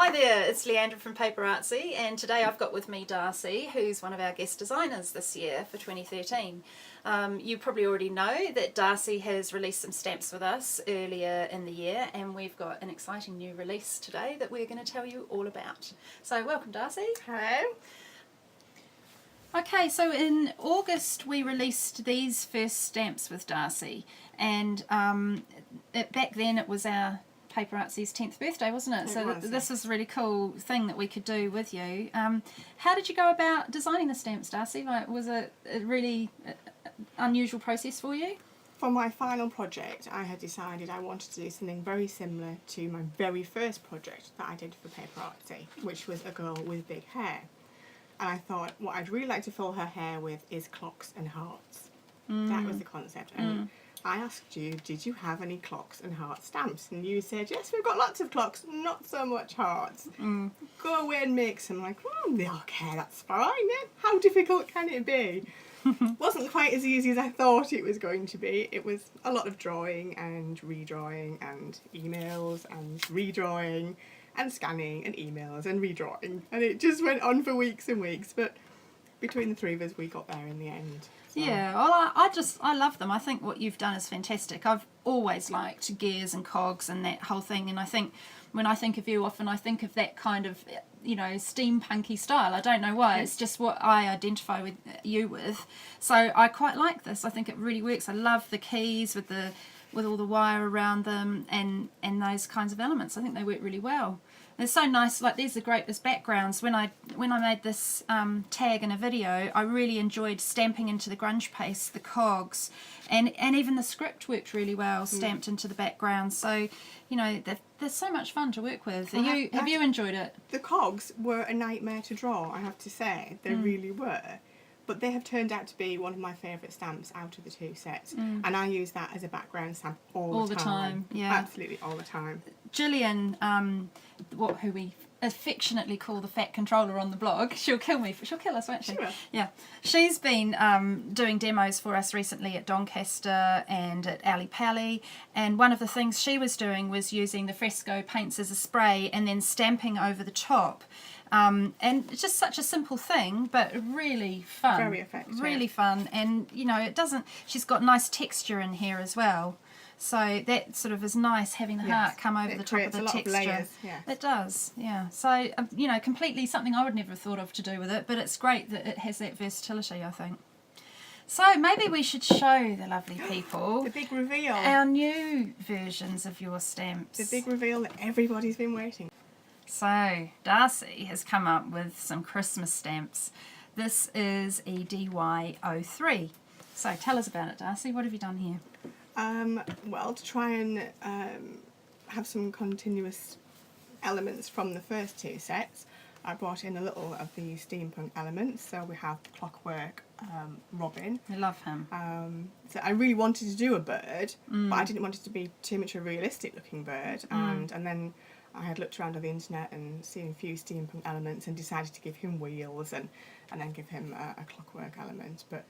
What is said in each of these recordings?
Hi there, it's Leandra from PaperArtsy, and today I've got with me Darcy, who's one of our guest designers this year for 2013. You probably already know that Darcy has released some stamps with us earlier in the year, and we've got an exciting new release today that we're going to tell you all about. So welcome, Darcy. Hello. Okay, so in August we released these first stamps with Darcy, and back then it was our PaperArtsy's 10th birthday, wasn't it? This was a really cool thing that we could do with you. How did you go about designing the stamps, Darcy? Was it a really unusual process for you? For my final project, I had decided I wanted to do something very similar to my very first project that I did for PaperArtsy, which was a girl with big hair. And I thought what I'd really like to fill her hair with is clocks and hearts. That was the concept. And I asked you, did you have any clocks and heart stamps? And you said, yes, we've got lots of clocks, not so much hearts. Go away and make some. I'm like, okay, that's fine. Yeah. How difficult can it be? Wasn't quite as easy as I thought it was going to be. It was a lot of drawing and redrawing and emails and redrawing and scanning and emails and redrawing. And it just went on for weeks and weeks. But between the three of us, we got there in the end. So. Yeah, well, I love them. I think what you've done is fantastic. I've always liked gears and cogs and that whole thing, and I think when I think of you, often I think of that kind of, steampunky style. I don't know why. It's just what I identify with you with. So I quite like this. I think it really works. I love the keys with all the wire around them and those kinds of elements. I think they work really well. They're so nice. Like, these are great as backgrounds. When I made this tag in a video, I really enjoyed stamping into the grunge paste, the cogs, and even the script worked really well stamped into the background. So, they're so much fun to work with. Have you enjoyed it? The cogs were a nightmare to draw, I have to say. They really were. But they have turned out to be one of my favourite stamps out of the two sets. And I use that as a background stamp all the time. Yeah. Absolutely all the time. Gillian, who we affectionately call the fat controller on the blog, she'll kill us, won't she? She will. Yeah. She's been doing demos for us recently at Doncaster and at Ali Pally, and one of the things she was doing was using the fresco paints as a spray and then stamping over the top. And it's just such a simple thing, but really fun. Very effective. Really fun. And, she's got nice texture in here as well. So that sort of is nice, having the heart come over the top of the texture. Of layers, yes. It does, yeah. So, completely something I would never have thought of to do with it, but it's great that it has that versatility, I think. So maybe we should show the lovely people the big reveal. Our new versions of your stamps. The big reveal that everybody's been waiting. So Darcy has come up with some Christmas stamps. This is EDY03. So tell us about it, Darcy. What have you done here? Well, to try and have some continuous elements from the first two sets, I brought in a little of the steampunk elements. So we have the clockwork robin. I love him. So I really wanted to do a bird, but I didn't want it to be too much a realistic looking bird. And then I had looked around on the internet and seen a few steampunk elements and decided to give him wheels and then give him a clockwork element. But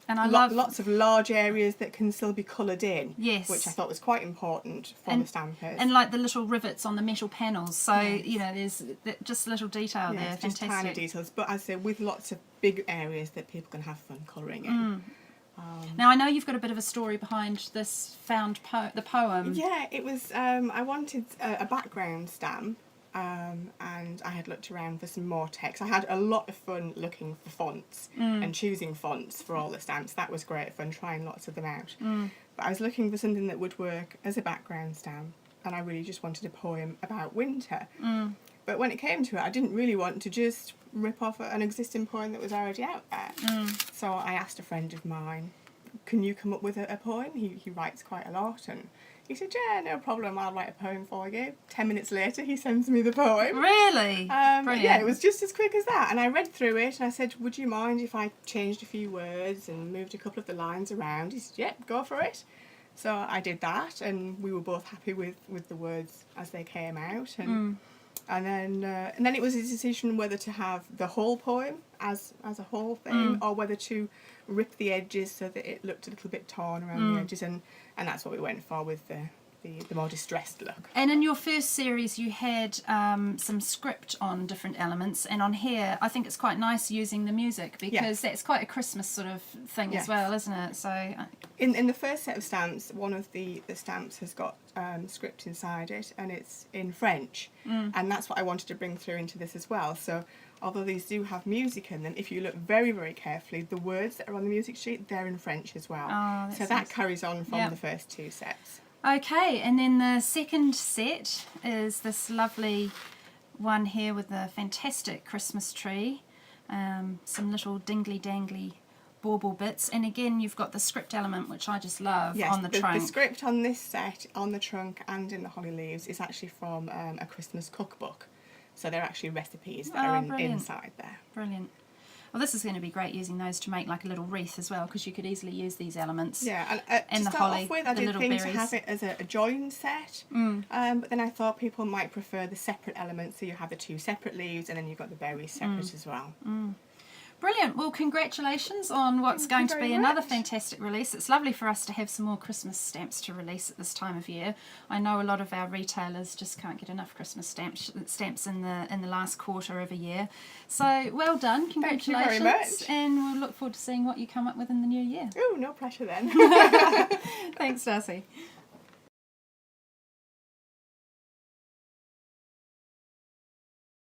and I love lots of large areas that can still be coloured in, yes, which I thought was quite important for the stampers. And like the little rivets on the metal panels, so there's just a little detail there. Just fantastic. Tiny details, but as I say, with lots of big areas that people can have fun colouring in. Now I know you've got a bit of a story behind this the poem. Yeah, it was. I wanted a background stamp. And I had looked around for some more text. I had a lot of fun looking for fonts and choosing fonts for all the stamps. That was great fun, trying lots of them out. But I was looking for something that would work as a background stamp, and I really just wanted a poem about winter. But when it came to it, I didn't really want to just rip off an existing poem that was already out there. So I asked a friend of mine, can you come up with a poem? He writes quite a lot, and he said, yeah, no problem, I'll write a poem for you. 10 minutes later, he sends me the poem. Really? Brilliant. Yeah, it was just as quick as that. And I read through it, and I said, would you mind if I changed a few words and moved a couple of the lines around? He said, yeah, go for it. So I did that, and we were both happy with the words as they came out. And then it was a decision whether to have the whole poem as a whole thing, or whether to rip the edges so that it looked a little bit torn around the edges, and that's what we went for with the the more distressed look. And in your first series you had some script on different elements, and on here I think it's quite nice using the music because Yes. that's quite a Christmas sort of thing Yes. as well, isn't it? So In the first set of stamps, one of the stamps has got script inside it, and it's in French, and that's what I wanted to bring through into this as well. So although these do have music in them, if you look very, very carefully, the words that are on the music sheet, they're in French as well. Oh, that's so that nice. carries on from Yep. the first two sets. okay, and then the second set is this lovely one here with a fantastic Christmas tree, some little dingly dangly bauble bits, and again you've got the script element, which I just love, Yes, on the trunk. the script on this set, on the trunk and in the holly leaves, is actually from a Christmas cookbook. So they're actually recipes that are brilliant. inside there. Brilliant. Well, this is going to be great using those to make like a little wreath as well, because you could easily use these elements. Yeah, and And to the start holly, off with, I the did little think berries. to have it as a joined set, but then I thought people might prefer the separate elements, so you have the two separate leaves and then you've got the berries separate as well. Brilliant. Well, congratulations on what's Thank going you to be very another much. fantastic release. It's lovely for us to have some more Christmas stamps to release at this time of year. I know a lot of our retailers just can't get enough Christmas stamps in the last quarter of a year. So well done. Thank you Congratulations. very much. And we'll look forward to seeing what you come up with in the new year. Ooh, no pressure then. Thanks, Darcy.